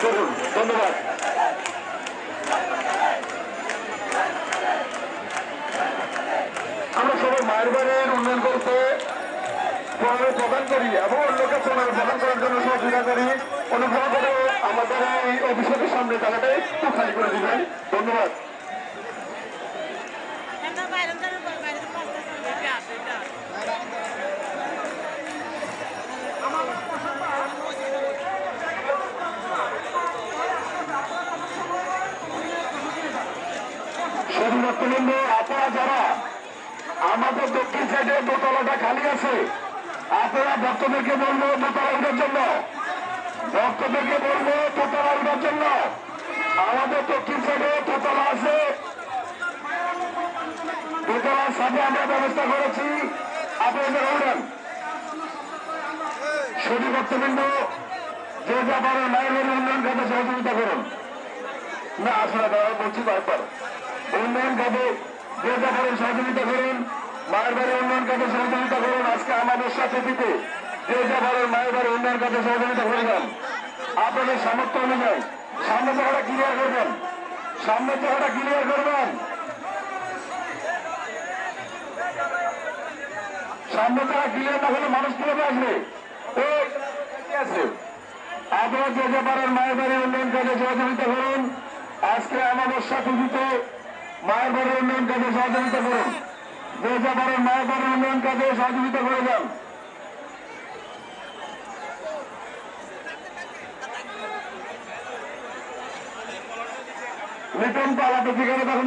করুন। ধন্যবাদ। আমরা সবাই মায়ের বাড়ির উন্নয়ন করতে প্রদান করি এবং অন্যকে প্রদান করার জন্য সহযোগিতা করি। অনুগ্রহ করে আমাদের এই অফিসের সামনে জায়গাটা একটু খালি করে দিবেন। ধন্যবাদ। শুধুমাত্র আপনারা যারা আমাদের দক্ষিণ সাইডে দোতলাটা খালি আছে, আপনারা ভক্তদেরকে বলবো দোতলা উঠার জন্য, ভক্তদেরকে বলবো দোতলা উঠার জন্য। আমাদের দক্ষিণ সাইডে দোতলা আছে, দোতলার সাথে আমরা ব্যবস্থা করেছি, আপনাদের উঠেন। শুধু ভক্তবৃন্দ যে ব্যাপারে লাইনের উন্নয়ন খাতে সহযোগিতা করুন। না আসলে বলছি কয়েকবার উন্নয়ন খাতে যে ব্যাপারে সহযোগিতা করুন, মায়ের বাড়ির উন্নয়ন কাজে সহযোগিতা করুন। আজকে আমাদের সাথে দিতে যে ব্যাপারে মায়ের বাড়ির উন্নয়ন কাজে সহযোগিতা করবেন আপনাদের সামর্থ্য অনুযায়ী। সামনে জায়গাটা ক্লিয়ার করবেন, সামনের জায়গাটা ক্লিয়ার করবেন, সামনের জায়গা ক্লিয়ার না হলে মানুষ কিভাবে আসবে? আপনারা যে ব্যাপারের মায়ের বাড়ির উন্নয়ন কাজে সহযোগিতা করুন। আজকে আমাদের সাথে দিতে মায়ের বাড়ির উন্নয়ন কাজে সহযোগিতা করুন। যে ব্যাপারের মায়ের বাড়ির উন্নয়ন কাজে সহযোগিতা করে যান। লিটন পালাতে যেখানে তখন